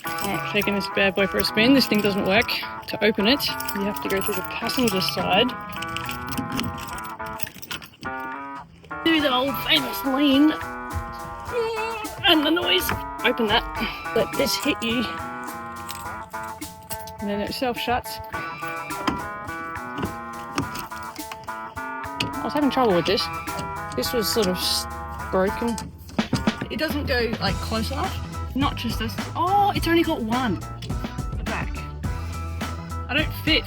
Alright, taking this bad boy for a spin. This thing doesn't work. To open it, you have to go through the passenger side. Do the old famous lean. And the noise. Open that. Let this hit you. And then it self-shuts. I was having trouble with this. This was sort of broken. It doesn't go like close enough. Not just this. Oh, it's only got one. The back. I don't fit.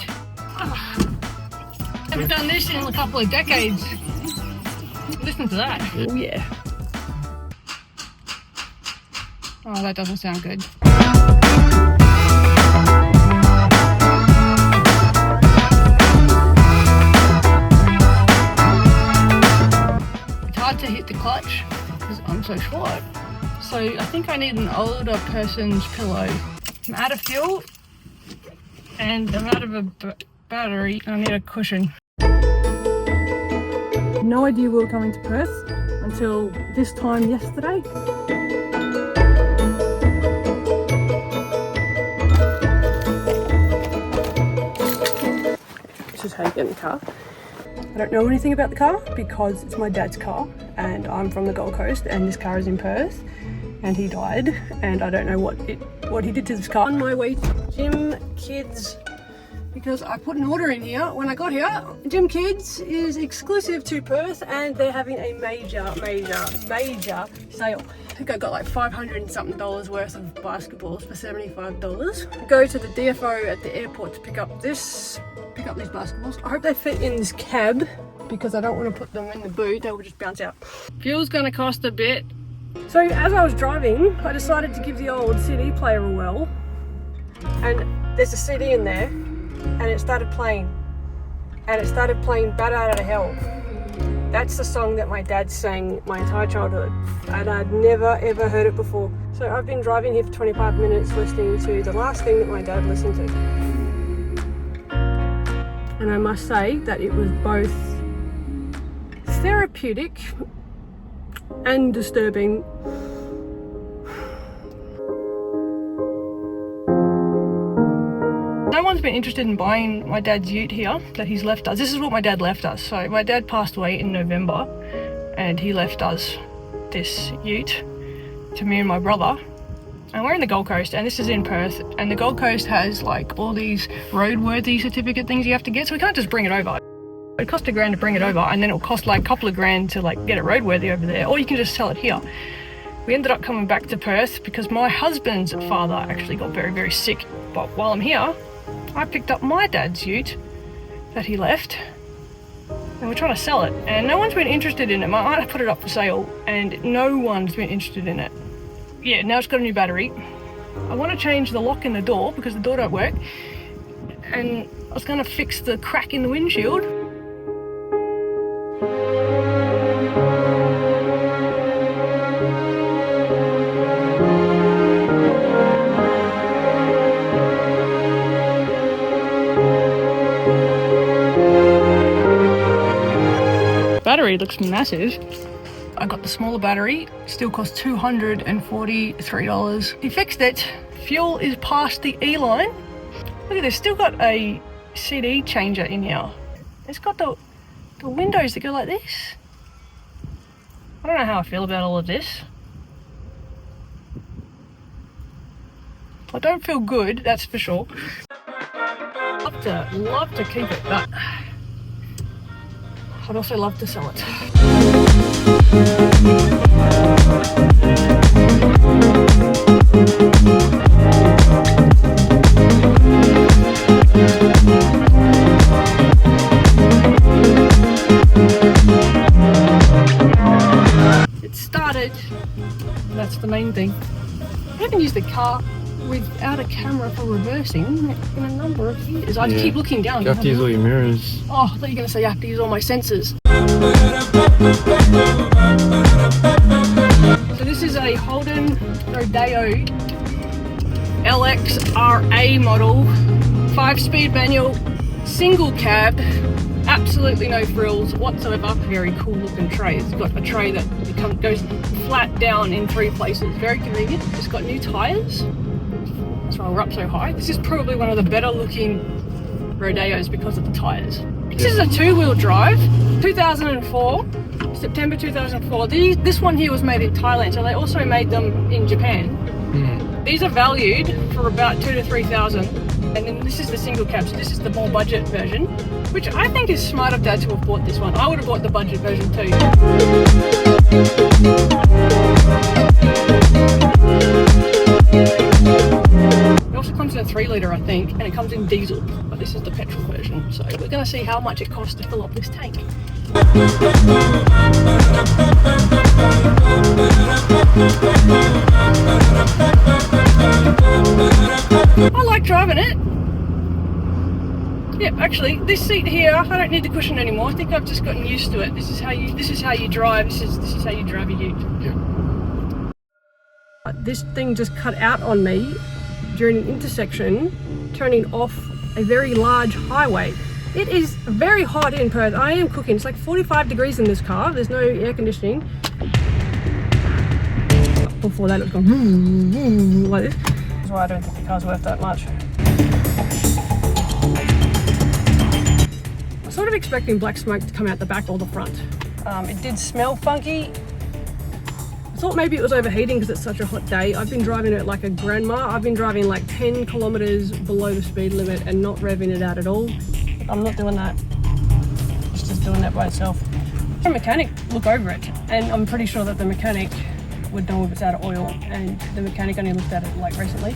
Haven't done this in a couple of decades. Listen to that. Oh yeah. Oh, that doesn't sound good. It's hard to hit the clutch because I'm so short. So I think I need an older person's pillow. I'm out of fuel and I'm out of a battery. I need a cushion. No idea we were coming to Perth until this time yesterday. This is how you get in the car. I don't know anything about the car because it's my dad's car and I'm from the Gold Coast and this car is in Perth and he died and I don't know what he did to this car. On my way to Gym Kids because I put an order in here when I got here. Gym Kids is exclusive to Perth and they're having a major sale. I think I got like $500 and something worth of basketballs for $75. Go to the DFO at the airport to pick up these basketballs. I hope they fit in this cab because I don't want to put them in the boot, they will just bounce out. Fuel's gonna cost a bit. So as I was driving, I decided to give the old CD player a whirl and there's a CD in there and it started playing Bat Out of Hell. That's the song that my dad sang my entire childhood and I'd never ever heard it before. So I've been driving here for 25 minutes listening to the last thing that my dad listened to. And I must say that it was both therapeutic and disturbing. No one's been interested in buying my dad's ute here that he's left us. This is what my dad left us. So my dad passed away in November and he left us this ute to me and my brother. And we're in the Gold Coast and this is in Perth and the Gold Coast has like all these roadworthy certificate things you have to get, so we can't just bring it over. It cost $1,000 to bring it over and then it'll cost like a couple of grand to like get it roadworthy over there, or you can just sell it here. We ended up coming back to Perth because my husband's father actually got very, very sick. But while I'm here, I picked up my dad's ute that he left and we're trying to sell it and no one's been interested in it. My aunt put it up for sale and no one's been interested in it. Yeah, now it's got a new battery. I want to change the lock in the door because the door don't work and I was going to fix the crack in the windshield. Battery looks massive. I got the smaller battery, still cost $243. He fixed it. Fuel is past the E line. Look at this, still got a CD changer in here. It's got the windows that go like this. I don't know how I feel about all of this. I don't feel good, that's for sure. Love to keep it, but I'd also love to sell it. It started, that's the main thing. I haven't used the car without a camera for reversing in a number of years. I keep looking down. You have to use all your mirrors. Oh, I thought you were going to say you have to use all my sensors. So this is a Holden Rodeo LXRA model, 5-speed manual, single cab, absolutely no frills whatsoever. Very cool looking tray. It's got a tray that goes flat down in 3 places. Very convenient. It's got new tyres. why we're up so high. This is probably one of the better looking Rodeos because of the tyres. This is a 2-wheel drive, 2004, September 2004. This one here was made in Thailand, so they also made them in Japan. These are valued for about 2,000 to 3,000, and then this is the single cab, so this is the more budget version, which I think is smart of Dad to have bought this one. I would have bought the budget version too. It also comes in a 3-litre, I think, and it comes in diesel, but this is the petrol version. So we're going to see how much it costs to fill up this tank. I like driving it. Yep, actually, this seat here, I don't need the cushion anymore. I think I've just gotten used to it. This is how you drive. This is how you drive a ute. Yeah. This thing just cut out on me during an intersection, turning off a very large highway. It is very hot in Perth. I am cooking. It's like 45 degrees in this car. There's no air conditioning. Before that, it was going like this. That's why I don't think the car's worth that much. I was sort of expecting black smoke to come out the back or the front. It did smell funky. I thought maybe it was overheating because it's such a hot day. I've been driving it like a grandma. I've been driving like 10 kilometers below the speed limit and not revving it out at all. I'm not doing that. It's just doing that by itself. A mechanic look over it, and I'm pretty sure that the mechanic would know if it's out of oil, and the mechanic only looked at it like recently.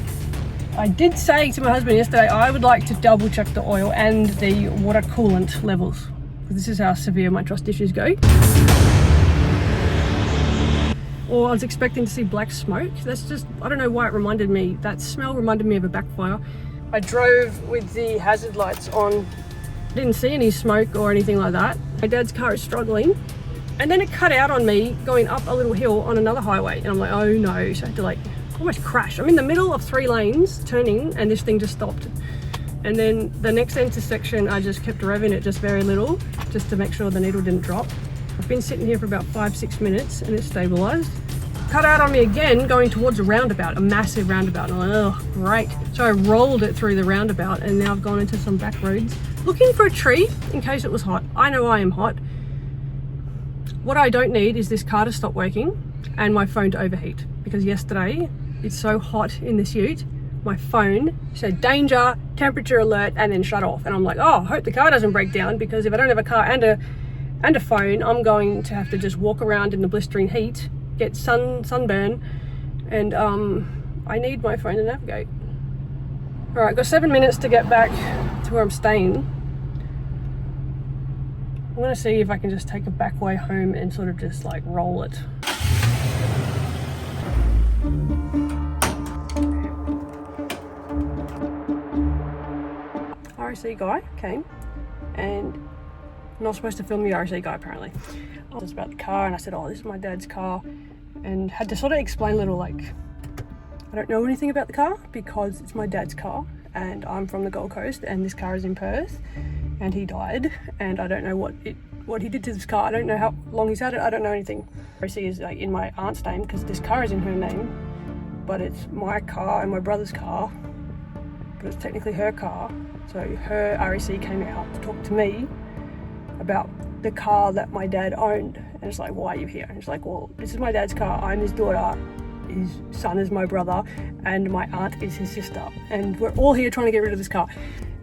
I did say to my husband yesterday I would like to double check the oil and the water coolant levels, because this is how severe my trust issues go. Or I was expecting to see black smoke. That's just, I don't know why it reminded me, that smell reminded me of a backfire. I drove with the hazard lights on. Didn't see any smoke or anything like that. My dad's car is struggling. And then it cut out on me going up a little hill on another highway. And I'm like, oh no. So I had to like almost crash. I'm in the middle of 3 lanes turning and this thing just stopped. And then the next intersection, I just kept revving it just very little, just to make sure the needle didn't drop. I've been sitting here for about 5-6 minutes and it's stabilized. Cut out on me again going towards a roundabout, a massive roundabout. And I'm like, oh, great. So I rolled it through the roundabout and now I've gone into some back roads looking for a tree in case it was hot. I know I am hot. What I don't need is this car to stop working and my phone to overheat, because yesterday it's so hot in this ute, my phone said danger, temperature alert, and then shut off. And I'm like, oh, I hope the car doesn't break down, because if I don't have a car and a phone, I'm going to have to just walk around in the blistering heat, get sunburn, and I need my phone to navigate. All right, got 7 minutes to get back to where I'm staying. I'm gonna see if I can just take a back way home and sort of just like roll it. RC guy came, and I'm not supposed to film the RC guy apparently. I was about the car and I said, oh, this is my dad's car, and had to sort of explain a little, like, I don't know anything about the car because it's my dad's car and I'm from the Gold Coast and this car is in Perth and he died, and I don't know what he did to this car. I don't know how long he's had it. I don't know anything. RC is like in my aunt's name because this car is in her name, but it's my car and my brother's car, but it's technically her car. So her REC came out to talk to me about the car that my dad owned, and it's like, why are you here? And it's like, well, this is my dad's car, I'm his daughter, his son is my brother, and my aunt is his sister, and we're all here trying to get rid of this car.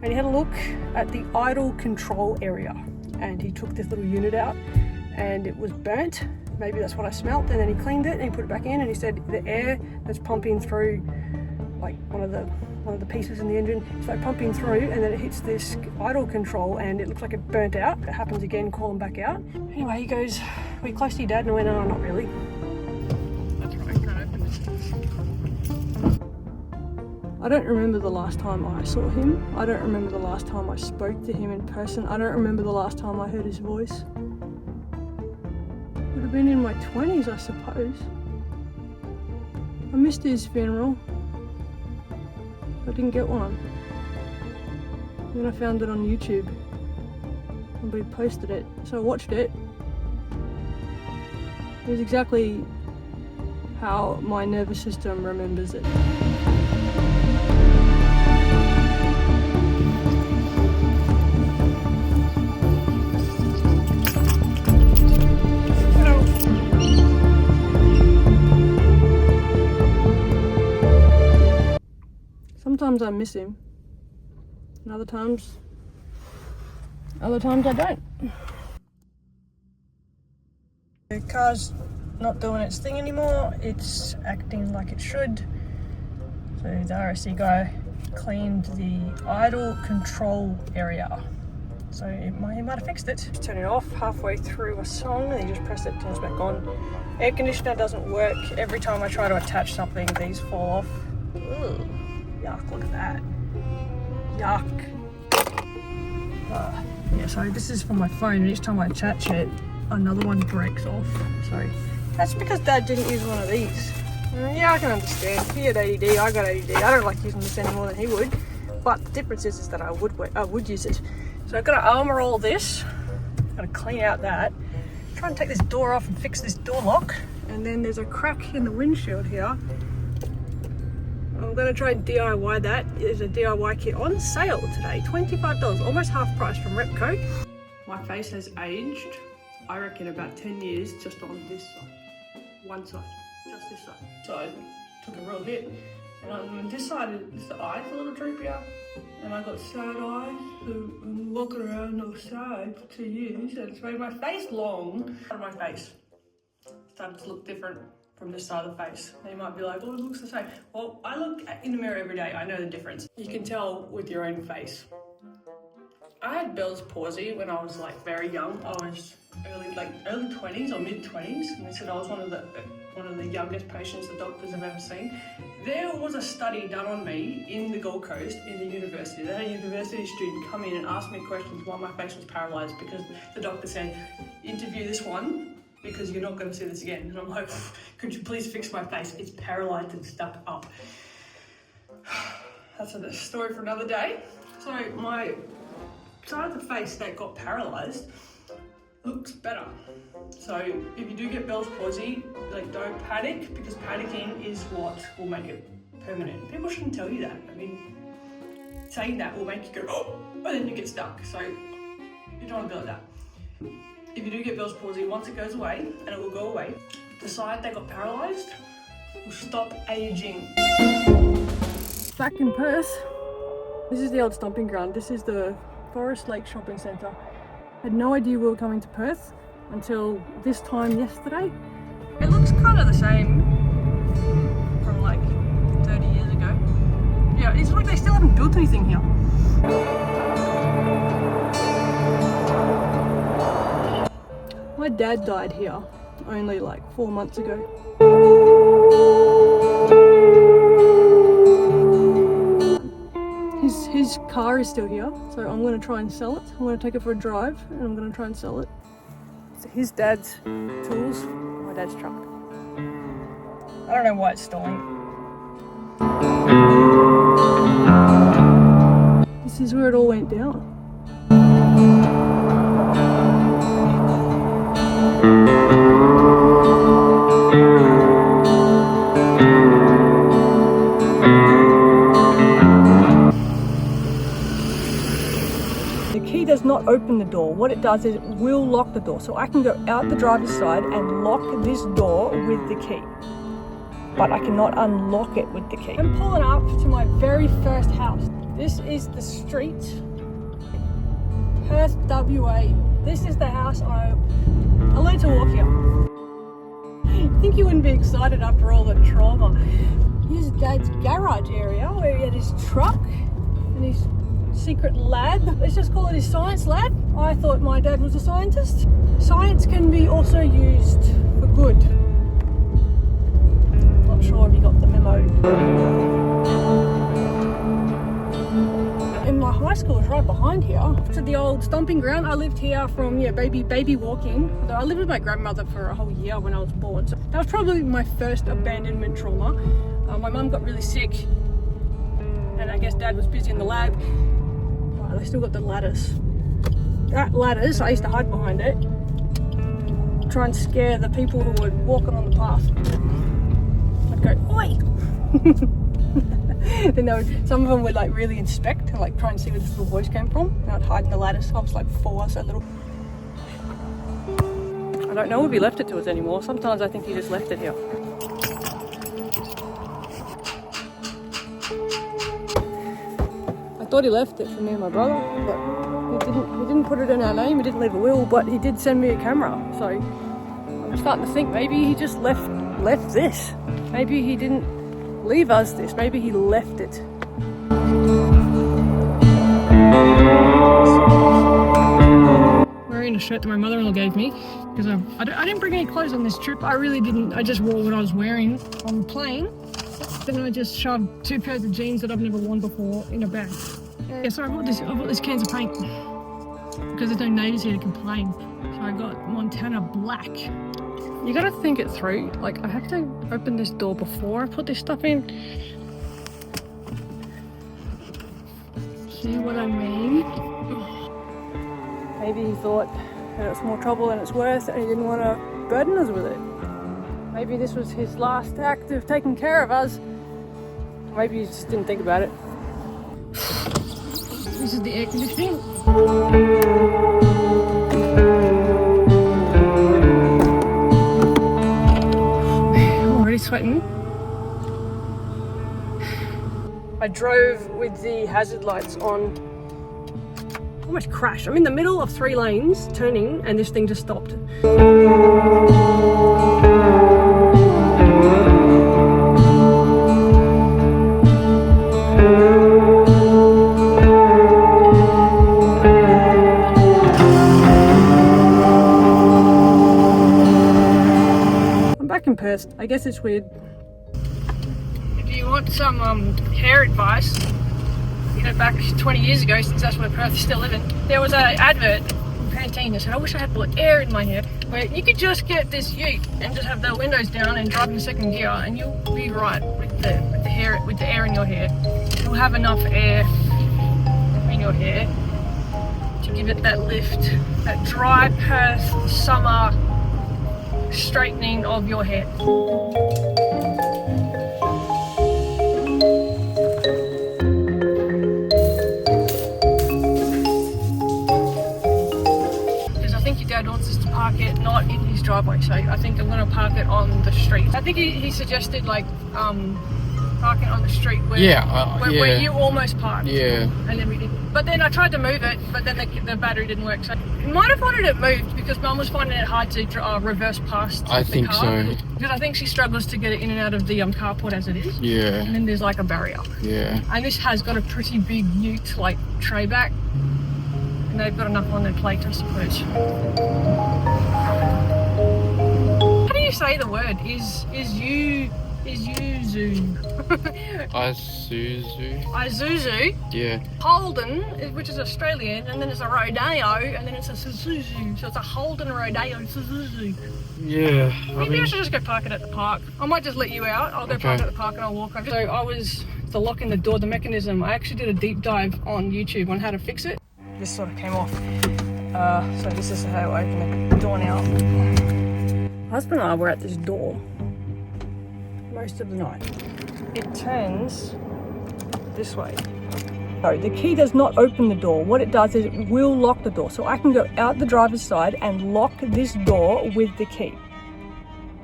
And he had a look at the idle control area, and he took this little unit out and it was burnt. Maybe that's what I smelt. And then he cleaned it and he put it back in, and he said the air that's pumping through, like one of the pieces in the engine, it's like pumping through, and then it hits this idle control and it looks like it burnt out. If it happens again, call him back out. Anyway, he goes, are you close to your dad? And I went, no, not really. That's right, I can't open this. I don't remember the last time I saw him. I don't remember the last time I spoke to him in person. I don't remember the last time I heard his voice. Would have been in my 20s, I suppose. I missed his funeral. I didn't get one. And then I found it on YouTube. Somebody posted it, so I watched it. It was exactly how my nervous system remembers it. Sometimes I miss him, and other times I don't. The car's not doing its thing anymore. It's acting like it should. So the RSC guy cleaned the idle control area. So he might have fixed it. Just turn it off halfway through a song, and then you just press it, turns back on. Air conditioner doesn't work. Every time I try to attach something, these fall off. Ugh. Yuck, look at that. Yuck. Yeah, so this is for my phone, and each time I attach it, another one breaks off. So that's because Dad didn't use one of these. Yeah, I can understand. He had ADD, I got ADD. I don't like using this any more than he would. But the difference is that I would use it. So I've got to armour all this. Got to clean out that. Try and take this door off and fix this door lock. And then there's a crack in the windshield here. I'm going to try and DIY that. There's a DIY kit on sale today. $25, almost half price from Repco. My face has aged, I reckon, about 10 years just on this side. One side, just this side. So I took a real hit. And on this side, the eye's a little droopier. And I got sad eyes, so I'm walking around on the side for 2 years, and it's made my face long. Part of my face started to look different from this side of the face. And you might be like, oh, it looks the same. Well, I look in the mirror every day, I know the difference. You can tell with your own face. I had Bell's palsy when I was like very young. I was early 20s or mid 20s, and they said I was one of the youngest patients the doctors have ever seen. There was a study done on me in the Gold Coast in the university. They had a university student come in and ask me questions while my face was paralysed, because the doctor said, interview this one because you're not going to see this again. And I'm like, could you please fix my face? It's paralysed and stuck up. That's a story for another day. So my side of the face that got paralysed looks better. So if you do get Bell's palsy, like, don't panic, because panicking is what will make it permanent. People shouldn't tell you that. I mean, saying that will make you go, oh, and then you get stuck. So you don't want to be like that. If you do get Bell's palsy, once it goes away, and it will go away, the side that got paralysed will stop aging. Back in Perth, this is the old stomping ground. This is the Forest Lake Shopping Centre. Had no idea we were coming to Perth until this time yesterday. It looks kind of the same from like 30 years ago. Yeah, it's like they still haven't built anything here. My dad died here only like 4 months ago. His car is still here, so I'm going to try and sell it. I'm going to take it for a drive, and I'm going to try and sell it. So his dad's tools, my dad's truck. I don't know why it's stalling. This is where it all went down. Does not open the door. What it does is it will lock the door, so I can go out the driver's side and lock this door with the key, but I cannot unlock it with the key. I'm pulling up to my very first house. This is the street, Perth, WA. This is the house I learned to walk here. I think you wouldn't be excited after all the trauma. Here's Dad's garage area where he had his truck and his secret lab. Let's just call it his science lab. I thought my dad was a scientist. Science can be also used for good. Not sure if you got the memo. And my high school is right behind here. To the old stomping ground. I lived here from baby walking. Although I lived with my grandmother for a whole year when I was born. So that was probably my first abandonment trauma. My mum got really sick, and I guess Dad was busy in the lab. They still got the ladders. That ladders, I used to hide behind it, try and scare the people who were walking on the path. I'd go, oi! Then some of them would like really inspect and like try and see where this little voice came from. And I'd hide in the ladders. I was like 4, so little. I don't know if he left it to us anymore. Sometimes I think he just left it here. thought he left it for me and my brother, but he didn't put it in our name, he didn't leave a will, but he did send me a camera. So I'm starting to think maybe he just left this. Maybe he didn't leave us this, maybe he left it. Wearing a shirt that my mother-in-law gave me because I didn't bring any clothes on this trip. I really didn't. I just wore what I was wearing on the plane. Then I just shoved 2 pairs of jeans that I've never worn before in a bag. Yeah, so I bought this cans of paint because there's no neighbours here to complain. So I got Montana Black. You gotta think it through. Like, I have to open this door before I put this stuff in. See what I mean? Maybe he thought that it's more trouble than it's worth and he didn't want to burden us with it. Maybe this was his last act of taking care of us. Maybe he just didn't think about it. This is the air conditioning. Already sweating. I drove with the hazard lights on. Almost crashed. I'm in the middle of 3 lanes turning and this thing just stopped. I'm back in Perth. I guess it's weird. If you want some hair advice, back 20 years ago, since that's where Perth is still living, there was an advert from Pantene that said, I wish I had more air in my head, where you could just get this ute and just have the windows down and drive in 2nd gear and you'll be right with the air in your hair. You'll have enough air in your hair to give it that lift, that dry Perth summer straightening of your hair. Dad wants us to park it not in his driveway, so I think I'm going to park it on the street. I think he suggested like parking on the street where you almost parked. Yeah. And then we didn't. But then I tried to move it, but then the battery didn't work. So I might have wanted it moved because Mum was finding it hard to reverse past I the think car. so. Because I think she struggles to get it in and out of the carport as it is. Yeah. And then there's like a barrier. Yeah. And this has got a pretty big ute like tray back. And they've got enough on their plate, I suppose. How do you say the word? Isuzu? Isuzu. Yeah. Holden, which is Australian, and then it's a Rodeo, and then it's a Suzuki. So it's a Holden Rodeo Suzuki. Yeah. Maybe I should just go park it at the park. I might just let you out. I'll go park it at the park and I'll walk over. So the lock in the door, the mechanism, I actually did a deep dive on YouTube on how to fix it. This sort of came off. So this is how I open the door now. My husband and I were at this door most of the night. It turns this way. So the key does not open the door. What it does is it will lock the door. So I can go out the driver's side and lock this door with the key.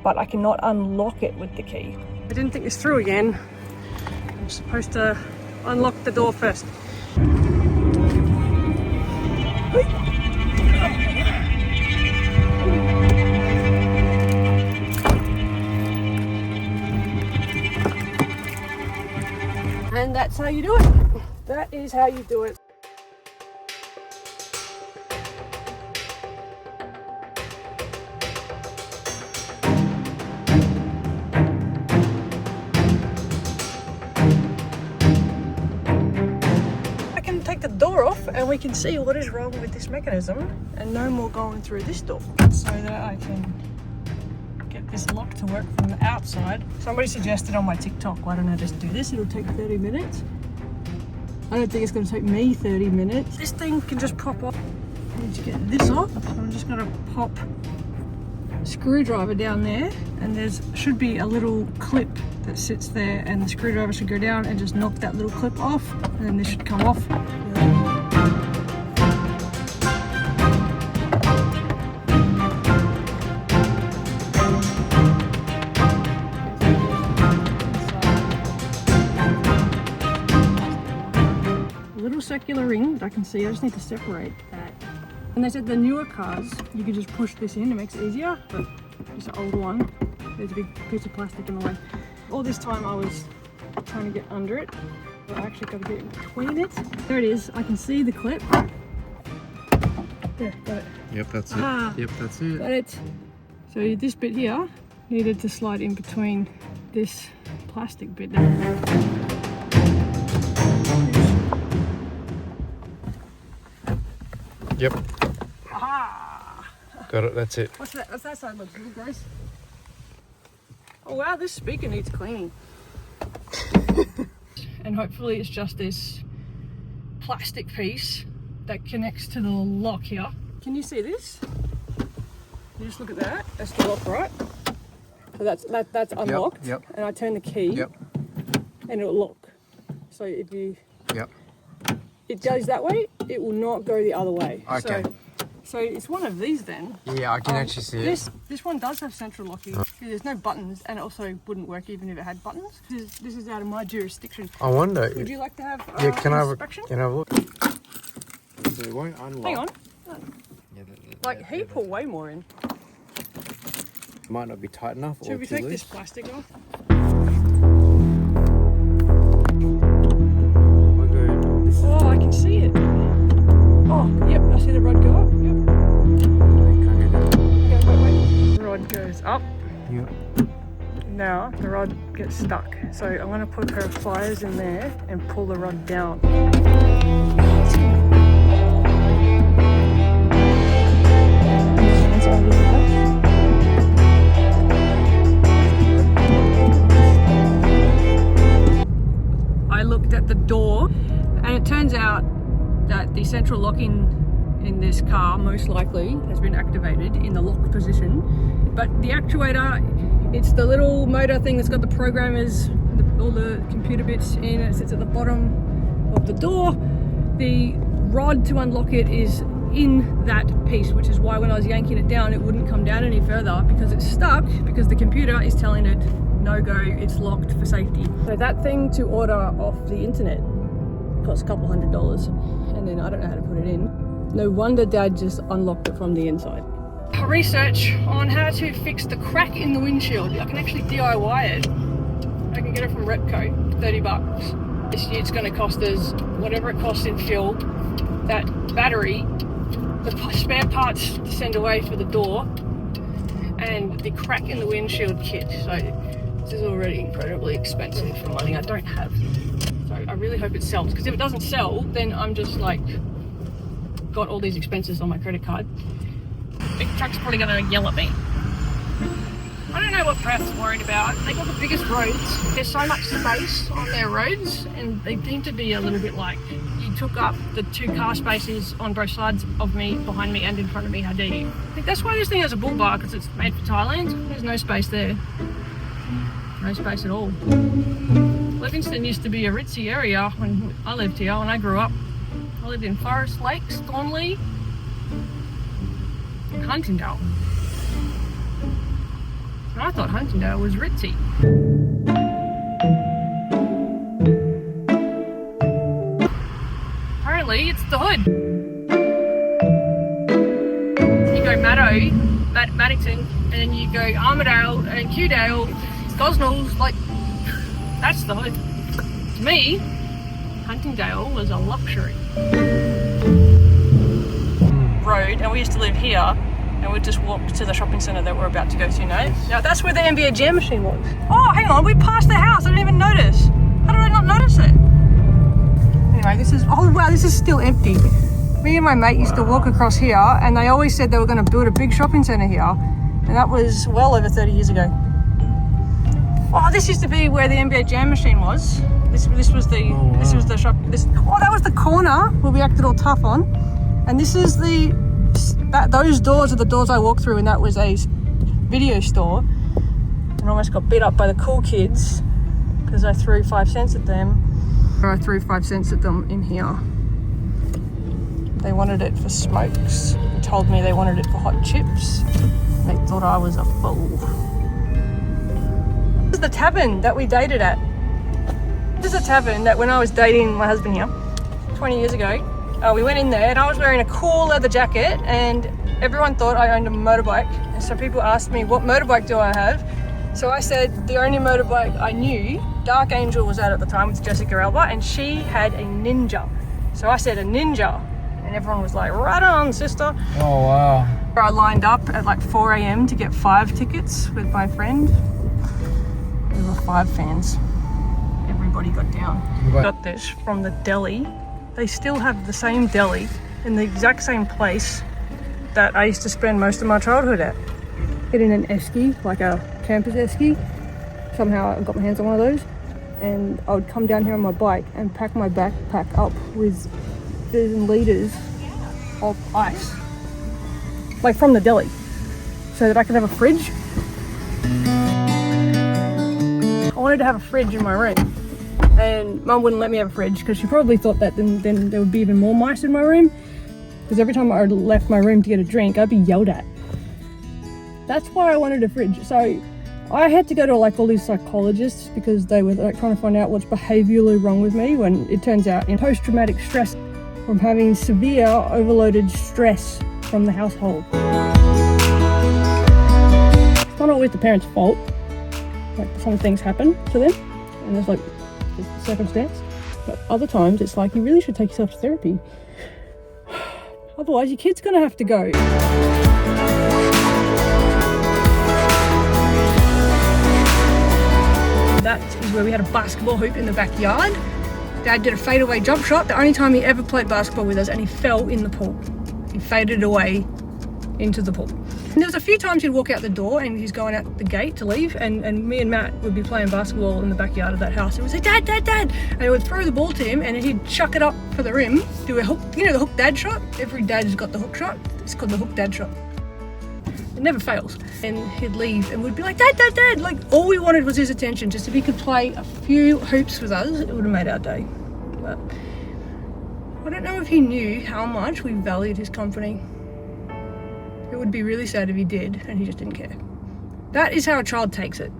But I cannot unlock it with the key. I didn't think this through again. I'm supposed to unlock the door first. And that's how you do it. That is how you do it. I can take the door off and we can see what is wrong with this mechanism and no more going through this door, so that I can get this lock to work from the outside. Somebody suggested on my TikTok, why don't I just do this? It'll take 30 minutes. I don't think it's going to take me 30 minutes. This thing can just pop off. I need to get this off. I'm just going to pop a screwdriver down there, and there's should be a little clip that sits there, and the screwdriver should go down and just knock that little clip off, and then this should come off. little circular ring that I can see. I just need to separate that. And they said the newer cars, you can just push this in, it makes it easier, but it's an older one. There's a big piece of plastic in the way. All this time I was trying to get under it, but I actually got to get in between it. There it is, I can see the clip. There, got it. Yep, that's it. Yep, that's it. Got it. So this bit here needed to slide in between this plastic bit there. Yep. Ah! Got it, that's it. What's that side look good, guys? Oh wow, this speaker needs cleaning. And hopefully it's just this plastic piece that connects to the lock here. Can you see this? You just look at that. That's the lock, right? So that's unlocked. Yep. And I turn the key. Yep. And it'll lock. So if you it goes that way, it will not go the other way. Okay. So it's one of these then. Yeah, I can actually see it. This one does have central locking. There's no buttons, and it also wouldn't work even if it had buttons. This is out of my jurisdiction. I wonder. Would you like to have can I inspection? have a look? So it won't unlock. Hang on. Yeah, Like he put way more in. Might not be tight enough. Should or we too take loose. this plastic off? Oh, I can see it. Oh, yep, I see the rod go up. Yep. Okay, wait. The rod goes up. Yep. Now the rod gets stuck. So I'm going to put her pliers in there and pull the rod down. I looked at the door and it turns out that the central locking in this car most likely has been activated in the lock position, but the actuator, it's the little motor thing that's got the programmers, all the computer bits in it, sits at the bottom of the door. The rod to unlock it is in that piece, which is why when I was yanking it down it wouldn't come down any further, because it's stuck, because the computer is telling it no go, it's locked for safety. So that thing to order off the internet costs a couple $100, and then I don't know how to put it in. No wonder Dad just unlocked it from the inside. Research on how to fix the crack in the windshield. I can actually DIY it. I can get it from Repco, $30. This year it's going to cost us whatever it costs in fuel. That battery, the spare parts to send away for the door, and the crack in the windshield kit. So this is already incredibly expensive for money I don't have. So I really hope it sells, because if it doesn't sell, then I'm just like got all these expenses on my credit card. Big truck's probably gonna yell at me. I don't know what Perth's worried about. They got the biggest roads. There's so much space on their roads, and they seem to be a little bit like, you took up the 2 car spaces on both sides of me, behind me and in front of me, how dare you? I think that's why this thing has a bull bar, because it's made for Thailand. There's no space there. No space at all. Livingston used to be a ritzy area when I lived here, when I grew up. I lived in Forest Lakes, Thornley, and Huntingdale. And I thought Huntingdale was ritzy. Apparently it's the hood. You go Maddington, and then you go Armidale and Kewdale, Gosnells, like, that's the hood. To me, Huntingdale was a luxury road, and we used to live here, and we'd just walk to the shopping centre that we're about to go to now. Now that's where the NBA Jam machine was. Oh, hang on, we passed the house. I didn't even notice. How did I not notice it? Anyway, this is, oh wow, this is still empty. Me and my mate used to walk across here, and they always said they were going to build a big shopping centre here, and that was well over 30 years ago. Oh, this used to be where the NBA Jam machine was. This was the shop. That was the corner where we acted all tough on, and this is those doors are the doors I walked through, and that was a video store, and almost got beat up by the cool kids because I threw 5 cents at them. I threw 5 cents at them in here. They wanted it for smokes. They told me they wanted it for hot chips. They thought I was a fool. This is the tavern that we dated at. This is a tavern that when I was dating my husband here 20 years ago. We went in there and I was wearing a cool leather jacket and everyone thought I owned a motorbike. And so people asked me, what motorbike do I have? So I said the only motorbike I knew, Dark Angel was out at the time with Jessica Alba, and she had a Ninja. So I said a Ninja, and everyone was like, right on, sister. Oh, wow. I lined up at like 4 a.m. to get 5 tickets with my friend. There were 5 fans. Everybody got down. Got this from the deli. They still have the same deli in the exact same place that I used to spend most of my childhood at. Getting an esky, like a campus esky. Somehow I got my hands on one of those, and I would come down here on my bike and pack my backpack up with liters and liters of ice, like from the deli, so that I could have a fridge. I wanted to have a fridge in my room, and Mum wouldn't let me have a fridge because she probably thought that then there would be even more mice in my room, because every time I left my room to get a drink, I'd be yelled at. That's why I wanted a fridge. So I had to go to like all these psychologists because they were like trying to find out what's behaviorally wrong with me, when it turns out in post-traumatic stress from having severe overloaded stress from the household. It's not always the parents' fault. Like some things happen to them and it's like just a circumstance. But other times it's like you really should take yourself to therapy. Otherwise your kid's gonna have to go. That is where we had a basketball hoop in the backyard. Dad did a fadeaway jump shot, the only time he ever played basketball with us, and he fell in the pool. He faded away into the pool. And there was a few times he'd walk out the door and he's going out the gate to leave, and me and Matt would be playing basketball in the backyard of that house, and we'd say, Dad, Dad, Dad! And I would throw the ball to him and he'd chuck it up for the rim, do a hook, you know the hook dad shot? Every dad's got the hook shot. It's called the hook dad shot. It never fails. And he'd leave and we'd be like, Dad, Dad, Dad! Like all we wanted was his attention. Just if he could play a few hoops with us, it would have made our day. But I don't know if he knew how much we valued his company. It would be really sad if he did and he just didn't care. That is how a child takes it.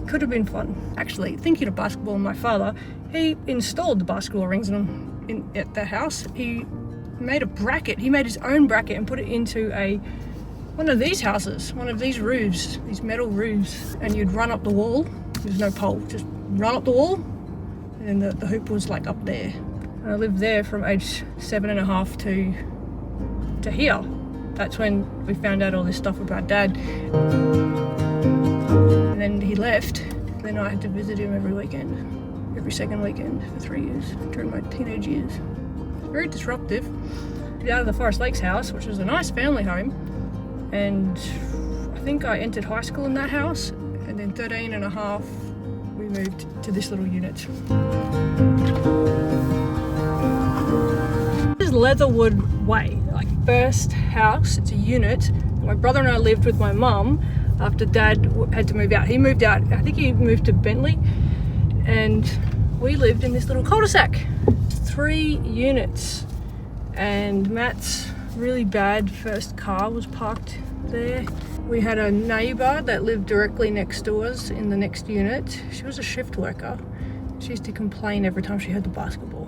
It could have been fun. Actually, thinking of basketball, my father, he installed the basketball rings at the house. He made a bracket. He made his own bracket and put it into one of these houses, one of these roofs, these metal roofs, and you'd run up the wall. There's no pole, just run up the wall, and the hoop was like up there. And I lived there from age 7.5 to here. That's when we found out all this stuff about Dad. And then he left. Then I had to visit him every weekend, every second weekend for 3 years during my teenage years. Very disruptive. Out of the Forest Lakes house, which was a nice family home, and I think I entered high school in that house, and then 13.5 we moved to this little unit. This is Leatherwood Way, like first house. It's a unit. My brother and I lived with my mum after Dad had to move out. He moved out, I think he moved to Bentley, and we lived in this little cul-de-sac. 3 units, and Matt's really bad first car was parked there. We had a neighbour that lived directly next to us in the next unit. She was a shift worker. She used to complain every time she heard the basketball.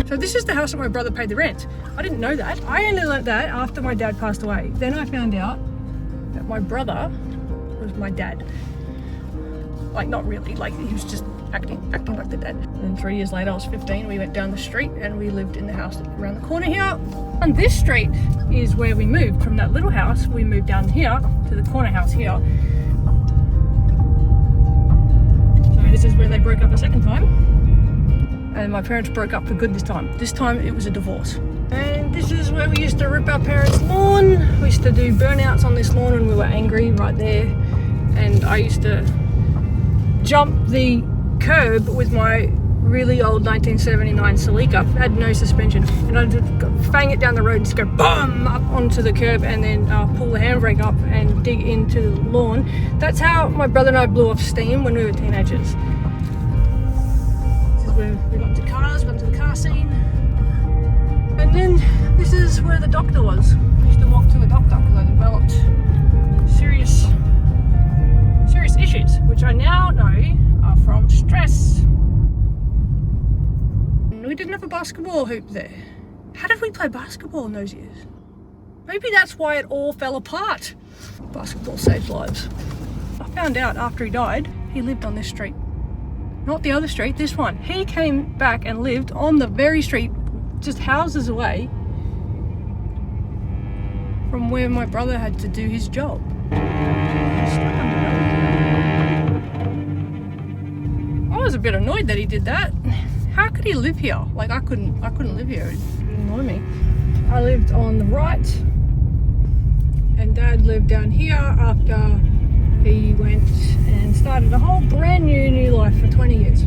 So this is the house that my brother paid the rent. I didn't know that. I only learnt that after my dad passed away. Then I found out that my brother was my dad. Like not really, like he was just acting like the dad. And then 3 years later, I was 15, we went down the street and we lived in the house around the corner here. And this street is where we moved. From that little house, we moved down here to the corner house here. So this is where they broke up a second time. And my parents broke up for good this time. This time it was a divorce. And this is where we used to rip our parents' lawn. We used to do burnouts on this lawn when we were angry right there. And I used to jump the curb with my really old 1979 Celica. It had no suspension, and I'd fang it down the road and just go BOOM up onto the curb, and then pull the handbrake up and dig into the lawn. That's how my brother and I blew off steam when we were teenagers. This is where we got into cars, got into the car scene. And then this is where the doctor was. We used to to a doctor because I developed serious issues, which I now know are from stress. We didn't have a basketball hoop there. How did we play basketball in those years? Maybe that's why it all fell apart. Basketball saved lives. I found out after he died, he lived on this street. Not the other street, this one. He came back and lived on the very street, just houses away from where my brother had to do his job. I was a bit annoyed that he did that. How could he live here? Like I couldn't live here. It annoyed me. I lived on the right, and Dad lived down here after he went and started a whole brand new life for 20 years.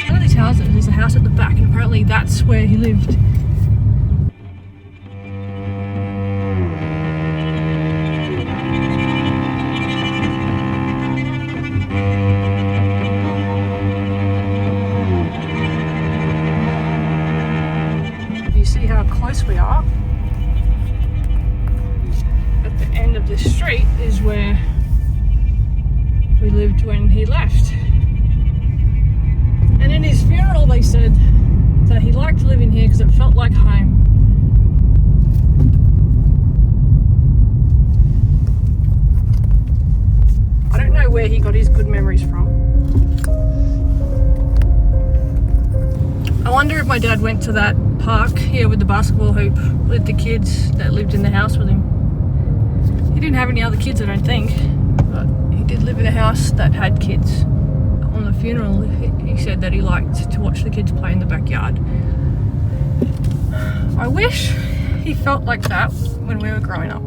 One of these houses is a house at the back, and apparently that's where he lived. You see how close we are? At the end of this street is where we lived when he left. And in his funeral they said that he liked living here because it felt like home. I don't know where he got his good memories from. I wonder if my dad went to that park here with the basketball hoop with the kids that lived in the house with him. He didn't have any other kids, I don't think, but he did live in a house that had kids. On the funeral, he said that he liked to watch the kids play in the backyard. I wish he felt like that when we were growing up.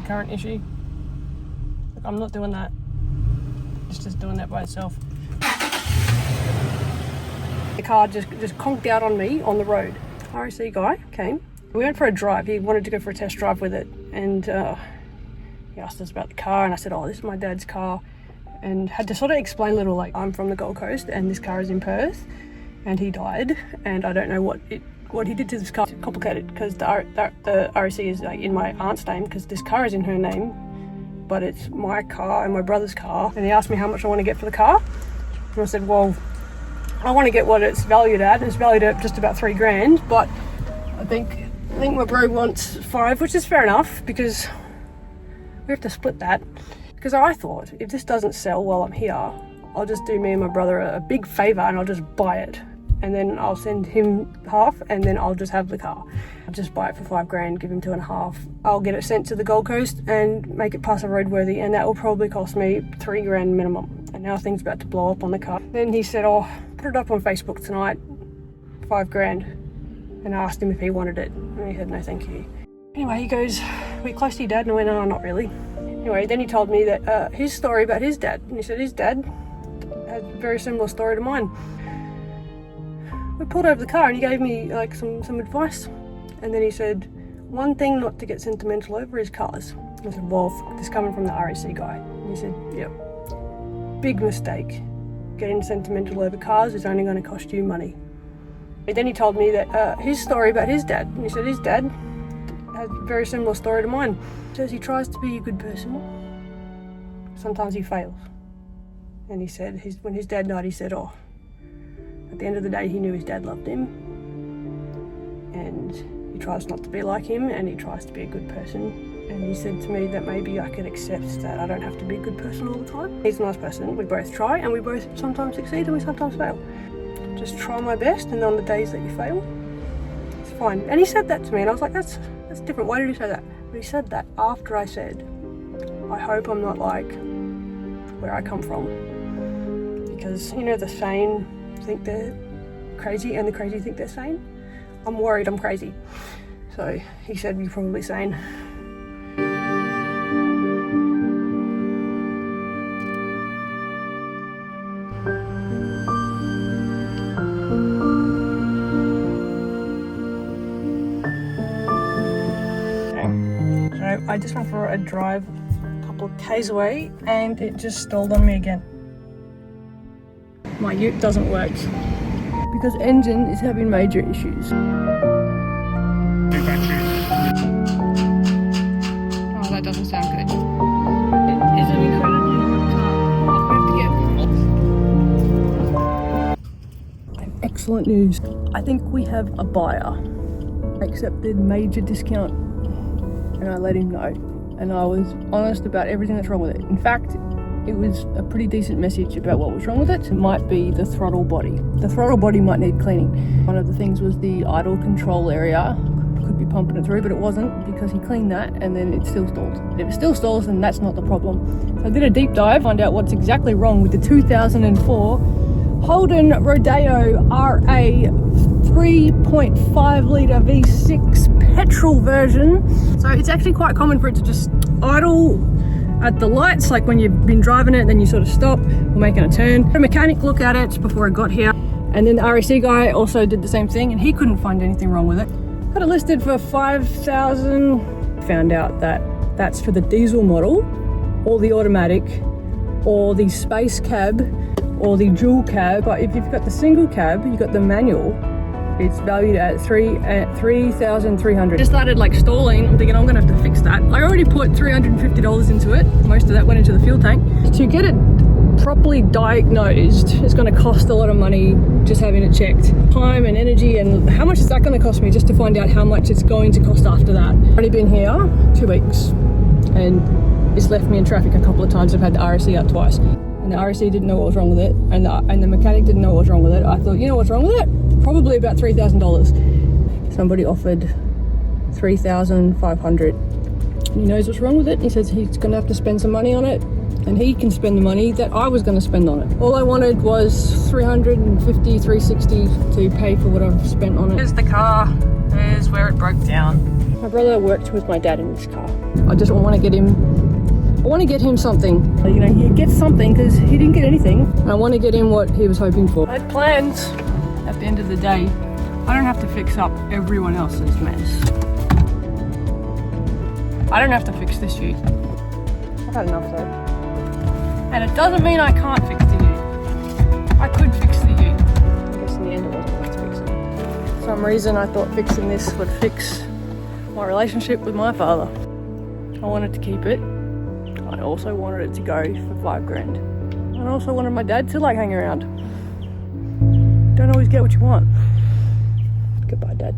Current issue. Look, I'm not doing that. It's just doing that by itself. The car just conked out on me on the road. RAC guy came. We went for a drive. He wanted to go for a test drive with it, and he asked us about the car, and I said, "Oh, this is my dad's car," and had to sort of explain a little, like, I'm from the Gold Coast, and this car is in Perth, and he died, and I don't know what he did to this car. It's complicated because the RAC is like in my aunt's name because this car is in her name, but it's my car and my brother's car. And he asked me how much I want to get for the car, and I said, well, I want to get what it's valued at, and it's valued at just about $3,000, but I think my bro wants 5, which is fair enough because we have to split that. Because I thought, if this doesn't sell while I'm here, I'll just do me and my brother a big favour and I'll just buy it. And then I'll send him half, and then I'll just have the car. I'll just buy it for $5,000, give him 2.5. I'll get it sent to the Gold Coast and make it pass a roadworthy, and that will probably cost me $3,000 minimum. And now things about to blow up on the car. Then he said, "Oh, put it up on Facebook tonight, $5,000." And I asked him if he wanted it, and he said, "No, thank you." Anyway, he goes, "We're close to your dad," and I went, "No, not really." Anyway, then he told me that his story about his dad, and he said his dad had a very similar story to mine. We pulled over the car and he gave me like some advice, and then he said, one thing not to get sentimental over is cars. And I said, well, this is coming from the RAC guy. And he said, yep, big mistake. Getting sentimental over cars is only going to cost you money. And then he told me that his story about his dad, and he said his dad had a very similar story to mine. He says he tries to be a good person, sometimes he fails. And he said when his dad died, he said, oh, at the end of the day, he knew his dad loved him, and he tries not to be like him, and he tries to be a good person, And he said to me that maybe I could accept that I don't have to be a good person all the time. He's a nice person. We both try and we both sometimes succeed and we sometimes fail. Just try my best, and on the days that you fail, it's fine. And he said that to me and I was like, that's different. Why did he say that? But he said that after I said, I hope I'm not like where I come from. Because, you know, the sane think they're crazy and the crazy think they're sane. I'm worried I'm crazy. So he said, you're probably sane. So I just went for a drive a couple of k's away and it just stalled on me again. My ute doesn't work because engine is having major issues. Oh, that doesn't sound good. It is an incredibly hot car. We have to get... Excellent news. I think we have a buyer. I accepted major discount and I let him know. And I was honest about everything that's wrong with it. In fact, it was a pretty decent message about what was wrong with it. It might be the throttle body. The throttle body might need cleaning. One of the things was the idle control area. Could be pumping it through, but it wasn't because he cleaned that and then it still stalled. If it still stalls, then that's not the problem. So I did a deep dive, find out what's exactly wrong with the 2004 Holden Rodeo RA 3.5 litre V6 petrol version. So it's actually quite common for it to just idle at the lights, like when you've been driving it, then you sort of stop or making a turn. A mechanic looked at it before I got here, and then the RAC guy also did the same thing and he couldn't find anything wrong with it. Had it listed for 5,000. Found out that that's for the diesel model, or the automatic, or the space cab, or the dual cab. But if you've got the single cab, you've got the manual, it's valued at 3,300. Just started like stalling. I'm thinking I'm gonna have to fix that. I already put $350 into it. Most of that went into the fuel tank. To get it properly diagnosed, it's gonna cost a lot of money just having it checked. Time and energy, and how much is that gonna cost me just to find out how much it's going to cost after that? I've already been here 2 weeks and it's left me in traffic a couple of times. I've had the RSC out twice. And the RSC didn't know what was wrong with it, and the mechanic didn't know what was wrong with it. I thought, you know what's wrong with it? Probably about $3,000. Somebody offered $3,500. He knows what's wrong with it. He says he's gonna have to spend some money on it, and he can spend the money that I was gonna spend on it. All I wanted was $350, $360 to pay for what I've spent on it. Here's the car. Here's where it broke down. My brother worked with my dad in this car. I just want to get him something. You know, he gets something because he didn't get anything. I want to get him what he was hoping for. I had plans. At the end of the day, I don't have to fix up everyone else's mess. I don't have to fix this ute. I've had enough though. And it doesn't mean I can't fix the ute. I could fix the ute. I guess in the end it wasn't worth fixing. For some reason I thought fixing this would fix my relationship with my father. I wanted to keep it. I also wanted it to go for $5,000. I also wanted my dad to like hang around. Don't always get what you want. Goodbye, Dad.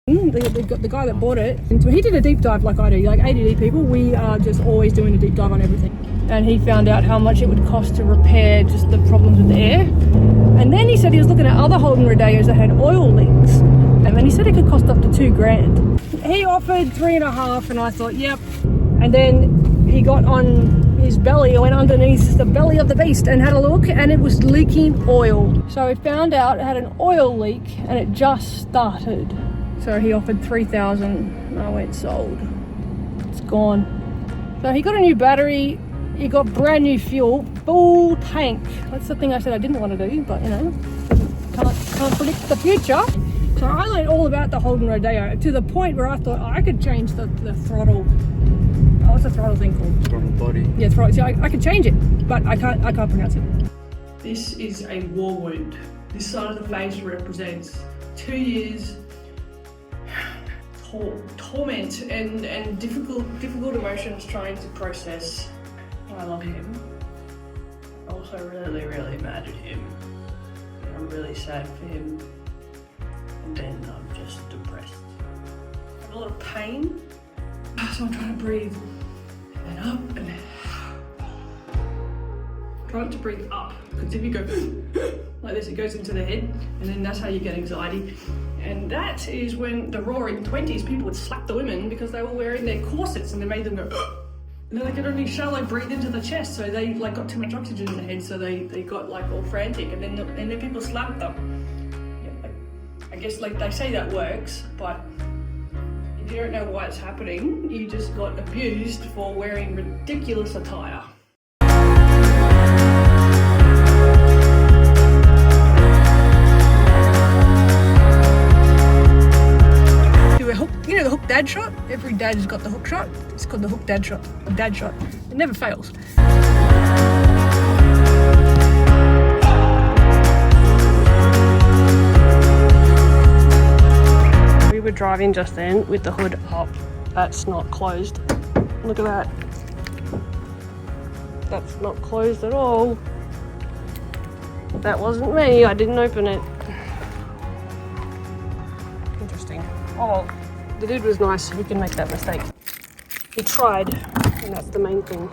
The guy that bought it, he did a deep dive like I do. Like ADD people, we are just always doing a deep dive on everything. And he found out how much it would cost to repair just the problems with the air. And then he said he was looking at other Holden Rodeos that had oil leaks. And then he said it could cost up to $2,000. He offered $3,500 and I thought, yep. And then he got on his belly, went underneath the belly of the beast and had a look, and it was leaking oil. So he found out it had an oil leak and it just started. So he offered $3,000 and I went sold. It's gone. So he got a new battery, he got brand new fuel, full tank. That's the thing I said I didn't want to do, but you know, can't predict the future. So I learned all about the Holden Rodeo to the point where I thought I could change the throttle. What's the throttle thing called? Throttle body. Yeah, throttle. So I could change it, but I can't pronounce it. This is a war wound. This side of the face represents 2 years torment and difficult emotions trying to process. I love him. I'm also really mad at him. I'm really sad for him. And then I'm just depressed. a lot of pain. So I'm trying to breathe and up and try not to breathe up, because if you go like this, it goes into the head, and then that's how you get anxiety. And that is when the roaring 20s, people would slap the women because they were wearing their corsets and they made them go and then they could only shallow breathe into the chest, so they like got too much oxygen in the head, so they got like all frantic, and then people slapped them. Yeah, like, I guess like they say that works, but if you don't know why it's happening, you just got abused for wearing ridiculous attire. You know the hook dad shot? Every dad has got the hook shot. It's called the hook dad shot. A dad shot. It never fails. We were driving just then with the hood up. That's not closed. Look at that. That's not closed at all. That wasn't me. I didn't open it. Interesting. Oh. The dude was nice, he can make that mistake. He tried, and that's the main thing.